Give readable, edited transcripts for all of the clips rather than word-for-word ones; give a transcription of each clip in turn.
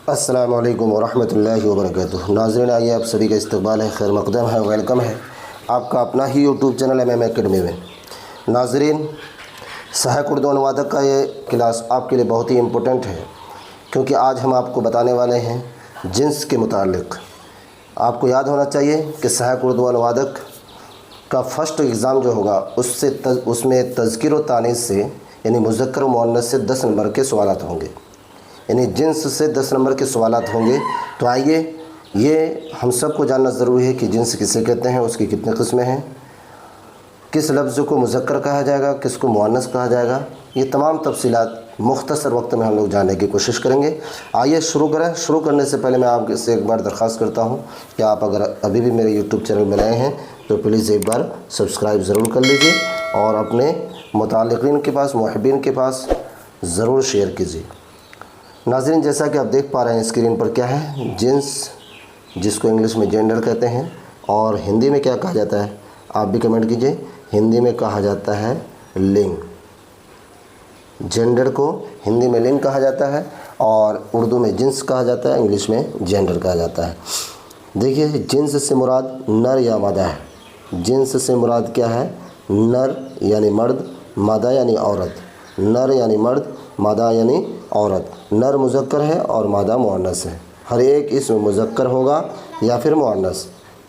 السلام علیکم ورحمۃ اللہ وبرکاتہ۔ ناظرین، آئیے آپ سبھی کا استقبال ہے، خیر مقدم ہے، ویلکم ہے آپ کا اپنا ہی یوٹیوب چینل ایم اکیڈمی میں۔ ناظرین، سہاک اردو انوادک کا یہ کلاس آپ کے لیے بہت ہی امپورٹنٹ ہے، کیونکہ آج ہم آپ کو بتانے والے ہیں جنس کے متعلق۔ آپ کو یاد ہونا چاہیے کہ سہاک اردو انوادک کا فرسٹ ایگزام جو ہوگا اس میں تذکیر و تانیث سے یعنی مذکر و مؤنث سے 10 نمبر کے سوالات ہوں گے، یعنی جنس سے 10 نمبر کے سوالات ہوں گے۔ تو آئیے، یہ ہم سب کو جاننا ضروری ہے کہ جنس کسے کہتے ہیں، اس کی کتنے قسمیں ہیں، کس لفظ کو مذکر کہا جائے گا، کس کو مؤنث کہا جائے گا، یہ تمام تفصیلات مختصر وقت میں ہم لوگ جاننے کی کوشش کریں گے۔ آئیے شروع کریں۔ شروع کرنے سے پہلے میں آپ سے ایک بار درخواست کرتا ہوں کہ آپ اگر ابھی بھی میرے یوٹیوب چینل میں نئے ہیں تو پلیز ایک بار سبسکرائب ضرور کر لیجیے اور اپنے متعلقین کے پاس، محبین کے پاس ضرور شیئر کیجیے۔ ناظرین، جیسا کہ آپ دیکھ پا رہے ہیں اسکرین پر کیا ہے، جنس، جس کو انگلش میں جینڈر کہتے ہیں، اور ہندی میں کیا کہا جاتا ہے، آپ بھی کمنٹ کیجئے۔ ہندی میں کہا جاتا ہے لنگ۔ جینڈر کو ہندی میں لنگ کہا جاتا ہے اور اردو میں جنس کہا جاتا ہے، انگلش میں جینڈر کہا جاتا ہے۔ دیکھیے، جنس سے مراد نر یا مادہ ہے۔ جنس سے مراد کیا ہے؟ نر یعنی مرد، مادہ یعنی عورت۔ نر یعنی مرد، مادہ یعنی عورت۔ نر مذکر ہے اور مادہ مؤنث ہے۔ ہر ایک اسم مذکر ہوگا یا پھر مؤنث،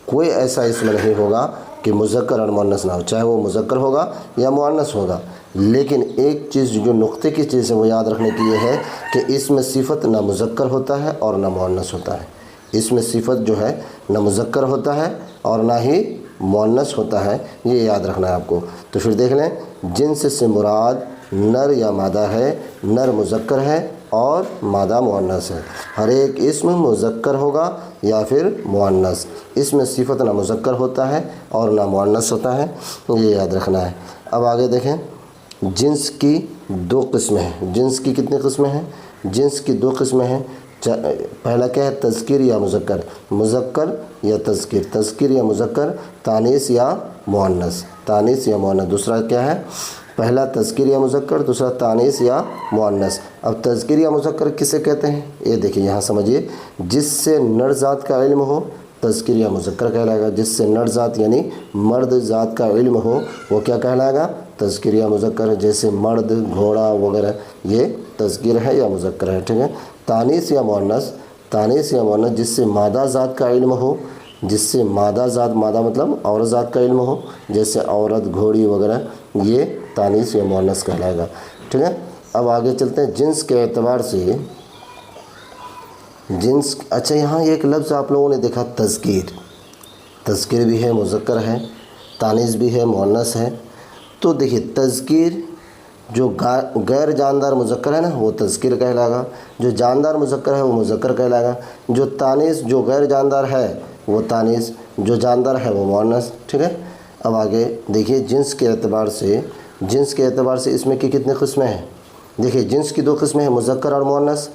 کوئی ایسا اسم نہیں ہوگا کہ مذکر اور مؤنث نہ ہو، چاہے وہ مذکر ہوگا یا مؤنث ہوگا۔ لیکن ایک چیز جو نقطے کی چیز ہے وہ یاد رکھنے کی یہ ہے کہ اس میں صفت نہ مذکر ہوتا ہے اور نہ مؤنث ہوتا ہے۔ اس میں صفت جو ہے نہ مذکر ہوتا ہے اور نہ ہی مؤنث ہوتا ہے، یہ یاد رکھنا ہے آپ کو۔ تو پھر دیکھ لیں، جنس سے مراد نر یا مادہ ہے، نر مذکر ہے اور مادہ مؤنث ہے۔ ہر ایک اسم مذکر ہوگا یا پھر مؤنث، اس میں صفت نہ مذکر ہوتا ہے اور نہ مؤنث ہوتا ہے، یہ یاد رکھنا ہے۔ اب آگے دیکھیں، جنس کی 2 قسمیں ہیں۔ جنس کی کتنی قسمیں ہیں؟ جنس کی 2 قسمیں ہیں۔ پہلا کیا ہے؟ تذکیر یا مذکر، مذکر یا تذکیر، تذکیر یا مذکر، تانیث یا مؤنث، تانیث یا مؤنث۔ دوسرا کیا ہے؟ پہلا تذکیر یا مذکر، دوسرا تانیث یا مؤنث۔ اب تذکیر یا مذکر کسے کہتے ہیں؟ یہ دیکھیں، یہاں سمجھیے، جس سے نر ذات کا علم ہو تذکیر یا مذکر کہلائے گا۔ جس سے نر ذات یعنی مرد ذات کا علم ہو وہ کیا کہلائے گا؟ تذکیر یا مذکر۔ جیسے مرد، گھوڑا وغیرہ، یہ تذکیر ہے یا مذکر ہے، ٹھیک ہے۔ تانیث یا مؤنث، تانیث یا مؤنث، جس سے مادہ ذات کا علم ہو، جس سے مادہ ذات، مادہ مطلب عورت ذات کا علم ہو، جیسے عورت، گھوڑی وغیرہ، یہ تانیث یا مؤنث کہلائے گا، ٹھیک ہے۔ اب آگے چلتے ہیں۔ جنس کے اعتبار سے جنس، اچھا یہاں ایک لفظ آپ لوگوں نے دیکھا، تذکیر۔ تذکیر بھی ہے، مذکر ہے، تانیث بھی ہے، مؤنث ہے۔ تو دیکھیے، تذکیر جو غیر جاندار مذکر ہے نا وہ تذکیر کہلائے گا، جو جاندار مذکر ہے وہ مذکر کہلائے گا۔ جو تانیث، جو غیر جاندار ہے وہ تانیث، جو جاندار ہے وہ مؤنث، ٹھیک ہے۔ اب آگے دیکھیے، جنس کے اعتبار سے، جنس کے اعتبار سے اس میں کی کتنی قسمیں ہیں؟ دیکھیے، جنس کی 2 قسمیں ہیں، مذکر اور مؤنث،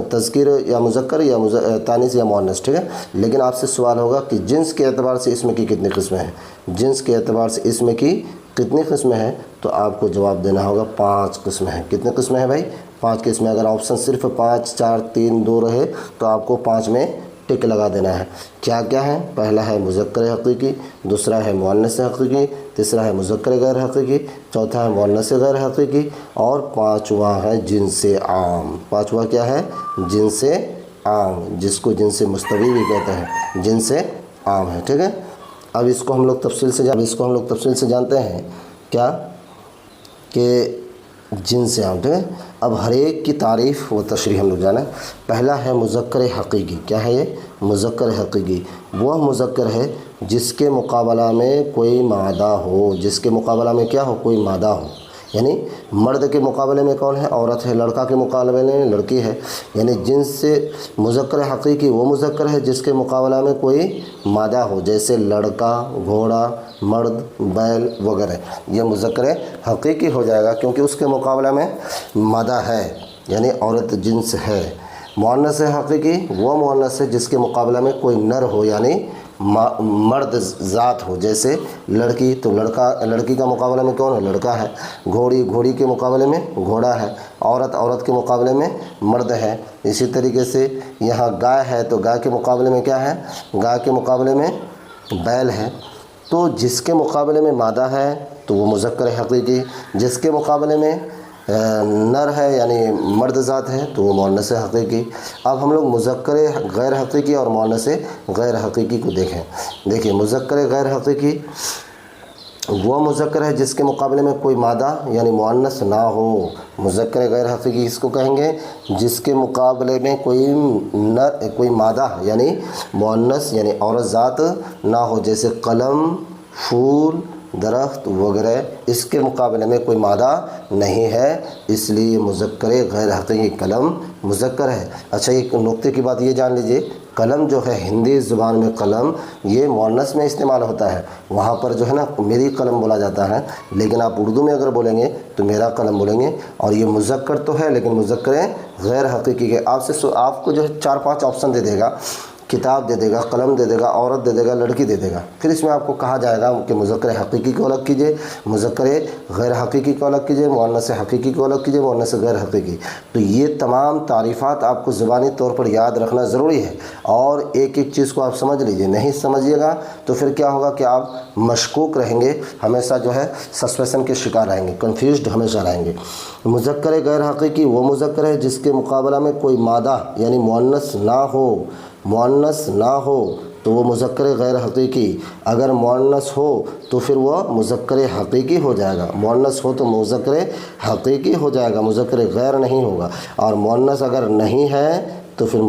تذکیر یا مذکر یا تانیث یا مؤنث، ٹھیک ہے۔ لیکن آپ سے سوال ہوگا کہ جنس کے اعتبار سے اس میں کی کتنی قسمیں ہیں؟ جنس کے اعتبار سے اس میں کی کتنی قسمیں ہیں؟ تو آپ کو جواب دینا ہوگا 5 قسمیں ہیں۔ کتنے قسمیں ہیں بھائی؟ 5 قسمیں۔ اگر آپشن صرف 5، 4، 3، 2 رہے تو آپ کو 5 میں ٹک لگا دینا ہے۔ کیا کیا ہے؟ پہلا ہے مذکر حقیقی، دوسرا ہے مؤنث حقیقی، تیسرا ہے مذکر غیر حقیقی، چوتھا ہے مؤنث غیر حقیقی، اور 5واں ہے جنس عام۔ 5واں کیا ہے؟ جنس عام، جس کو جنس مستوی بھی کہتے ہیں، جنس عام ہے، ٹھیک ہے۔ اب اس کو ہم لوگ تفصیل سے جانتے ہیں کیا کہ جنس عام، ٹھیک ہے۔ اب ہر ایک کی تعریف و تشریح ہم لوگ جانیں۔ پہلا ہے مذکر حقیقی۔ کیا ہے یہ؟ مذکر حقیقی وہ مذکر ہے جس کے مقابلہ میں کوئی مادہ ہو، جس کے مقابلہ میں کیا ہو؟ کوئی مادہ ہو، یعنی مرد کے مقابلے میں کون ہے؟ عورت ہے، لڑکا کے مقابلے میں لڑکی ہے۔ یعنی جنس سے مذکر حقیقی وہ مذکر ہے جس کے مقابلہ میں کوئی مادہ ہو، جیسے لڑکا، گھوڑا، مرد، بیل وغیرہ، یہ مذکر حقیقی ہو جائے گا کیونکہ اس کے مقابلہ میں مادہ ہے، یعنی عورت جنس ہے۔ مؤنث حقیقی وہ مؤنث ہے جس کے مقابلہ میں کوئی نر ہو، یعنی مرد ذات ہو، جیسے لڑکی، تو لڑکی کا مقابلہ میں کون ہے؟ لڑکا ہے۔ گھوڑی کے مقابلے میں گھوڑا ہے۔ عورت کے مقابلے میں مرد ہے۔ اسی طریقے سے یہاں گائے ہے تو گائے کے مقابلے میں کیا ہے؟ گائے کے مقابلے میں بیل ہے۔ تو جس کے مقابلے میں مادہ ہے تو وہ مذکر حقیقی، جس کے مقابلے میں نر ہے یعنی مرد ذات ہے تو وہ مؤنث حقیقی۔ اب ہم لوگ مذکر غیر حقیقی اور مؤنث غیر حقیقی کو دیکھیں۔ دیکھیں مذکر غیر حقیقی وہ مذکر ہے جس کے مقابلے میں کوئی مادہ یعنی مؤنث نہ ہو۔ مذکر غیر حقیقی اس کو کہیں گے جس کے مقابلے میں کوئی مادہ یعنی مؤنث یعنی عورت ذات نہ ہو، جیسے قلم، پھول، درخت وغیرہ، اس کے مقابلے میں کوئی مادہ نہیں ہے، اس لیے مذکر غیر حقیقی قلم مذکر ہے۔ اچھا ایک نقطے کی بات یہ جان لیجئے، قلم جو ہے ہندی زبان میں قلم یہ مؤنث میں استعمال ہوتا ہے، وہاں پر جو ہے نا میری قلم بولا جاتا ہے، لیکن آپ اردو میں اگر بولیں گے تو میرا قلم بولیں گے، اور یہ مذکر تو ہے لیکن مذکر غیر حقیقی کے۔ آپ کو جو ہے 4-5 آپشن دے دے گا، کتاب دے دے گا، قلم دے دے گا، عورت دے دے گا، لڑکی دے دے گا، پھر اس میں آپ کو کہا جائے گا کہ مذکر حقیقی کو الگ کیجئے، مذکر غیر حقیقی کو الگ کیجئے، مؤنث حقیقی کو الگ کیجئے، مؤنث غیر حقیقی۔ تو یہ تمام تعریفات آپ کو زبانی طور پر یاد رکھنا ضروری ہے، اور ایک ایک چیز کو آپ سمجھ لیجئے۔ نہیں سمجھیے گا تو پھر کیا ہوگا کہ آپ مشکوک رہیں گے، ہمیشہ جو ہے سسپیشن کے شکار رہیں گے، کنفیوزڈ ہمیشہ رہیں گے۔ مذکر غیر حقیقی وہ مذکر ہے جس کے مقابلہ میں کوئی مادہ یعنی مؤنث نہ ہو تو وہ مذکر غیر حقیقی۔ اگر مؤنث ہو تو پھر وہ مذکر حقیقی ہو جائے گا، مؤنث ہو تو مذکر حقیقی ہو جائے گا، مذکر غیر نہیں ہوگا، اور مؤنث اگر نہیں ہے تو پھر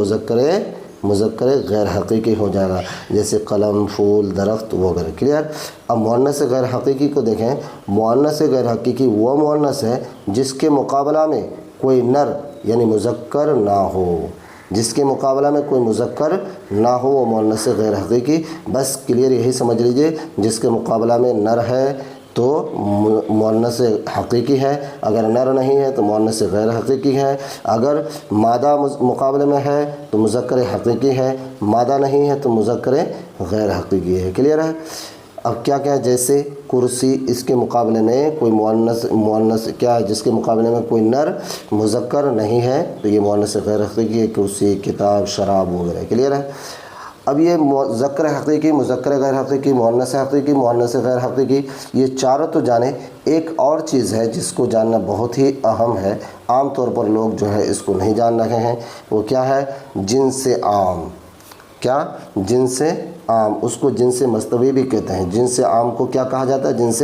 مذکر غیر حقیقی ہو جائے گا، جیسے قلم، پھول، درخت وغیرہ۔ کلیئر؟ اب مؤنث غیر حقیقی کو دیکھیں۔ مؤنث غیر حقیقی وہ مؤنث ہے جس کے مقابلہ میں کوئی نر یعنی مذکر نہ ہو، جس کے مقابلہ میں کوئی مذکر نہ ہو وہ مؤنث غیر حقیقی۔ بس کلیئر یہی سمجھ لیجئے، جس کے مقابلہ میں نر ہے تو مؤنث حقیقی ہے، اگر نر نہیں ہے تو مؤنث غیر حقیقی ہے، اگر مادہ مقابلے میں ہے تو مذکر حقیقی ہے، مادہ نہیں ہے تو مذکر غیر حقیقی ہے۔ کلیئر ہے؟ اب کیا ہے، جیسے کرسی، اس کے مقابلے میں کوئی مؤنث کیا ہے، جس کے مقابلے میں کوئی نر مذکر نہیں ہے تو یہ مؤنث غیر حقیقی ہے، کرسی، کتاب، شراب وغیرہ۔ کلیئر ہے؟ اب یہ مذکر حقیقی، مذکر غیر حقیقی، مؤنث حقیقی، مؤنث غیر حقیقی، یہ چاروں تو جانے۔ ایک اور چیز ہے جس کو جاننا بہت ہی اہم ہے، عام طور پر لوگ جو ہے اس کو نہیں جان رہے ہیں، وہ کیا ہے؟ جنس عام۔ کیا؟ جنس عام، اس کو جنس مستوی بھی کہتے ہیں۔ جنس عام کو کیا کہا جاتا ہے؟ جنس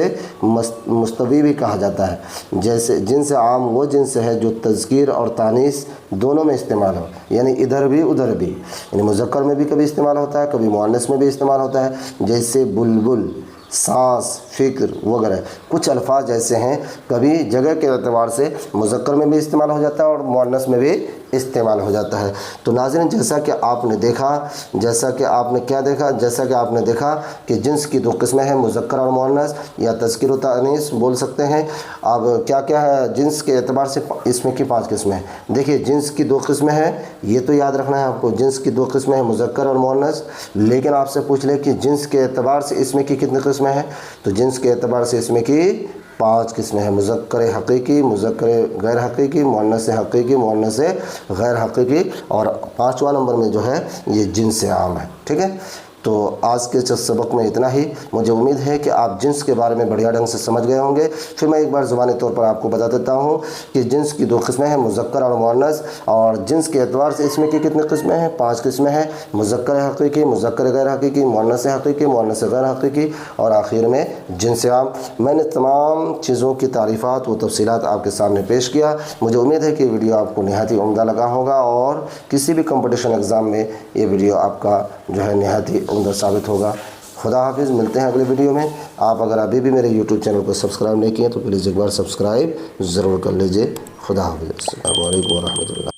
مستوی بھی کہا جاتا ہے۔ جیسے جنس عام وہ جنس ہے جو تذکیر اور تانیث دونوں میں استعمال ہو، یعنی ادھر بھی ادھر بھی، یعنی مذکر میں بھی کبھی استعمال ہوتا ہے، کبھی مؤنث میں بھی استعمال ہوتا ہے، جیسے بلبل، سانس، فکر وغیرہ۔ کچھ الفاظ ایسے ہیں کبھی جگہ کے اعتبار سے مذکر میں بھی استعمال ہو جاتا ہے اور مؤنث میں بھی استعمال ہو جاتا ہے۔ تو ناظرین جیسا کہ آپ نے دیکھا کہ جنس کی 2 قسمیں ہیں، مذکر اور مؤنث، یا تذکیر و تانیث بول سکتے ہیں۔ اب کیا ہے جنس کے اعتبار سے اس میں کی 5 قسمیں ہیں۔ دیکھیے جنس کی 2 قسمیں ہیں، یہ تو یاد رکھنا ہے آپ کو، جنس کی 2 قسمیں ہیں، مذکر اور مؤنث۔ لیکن آپ سے پوچھ لیں کہ جنس کے اعتبار سے اس میں کی کتنی قسمیں ہیں، تو جنس کے اعتبار سے اس میں کی 5 قسمیں ہیں، مذکر حقیقی، مذکر غیر حقیقی، مؤنث حقیقی، مؤنث غیر حقیقی، اور 5واں نمبر میں جو ہے یہ جنس عام ہے۔ ٹھیک ہے؟ تو آج کے سبق میں اتنا ہی۔ مجھے امید ہے کہ آپ جنس کے بارے میں بڑھیا ڈھنگ سے سمجھ گئے ہوں گے۔ پھر میں ایک بار زبانی طور پر آپ کو بتا دیتا ہوں کہ جنس کی 2 قسمیں ہیں، مذکر اور مؤنث، اور جنس کے اعتبار سے اس میں کی کتنی قسمیں ہیں؟ 5 قسمیں ہیں، مذکر حقیقی، مذکر غیر حقیقی، مؤنث حقیقی، مؤنث غیر حقیقی، اور آخر میں جنس عام۔ میں نے تمام چیزوں کی تعریفات و تفصیلات آپ کے سامنے پیش کیا۔ مجھے امید ہے کہ یہ ویڈیو آپ کو نہایت ہی عمدہ لگا ہوگا، اور کسی بھی کمپٹیشن ایگزام میں یہ ویڈیو آپ کا جو ہے نہایت ہی عمدہ ثابت ہوگا۔ خدا حافظ، ملتے ہیں اگلے ویڈیو میں۔ آپ اگر ابھی بھی میرے یوٹیوب چینل کو سبسکرائب نہیں کیے تو پلیز ایک بار سبسکرائب ضرور کر لیجئے۔ خدا حافظ، السلام علیکم ورحمۃ اللہ۔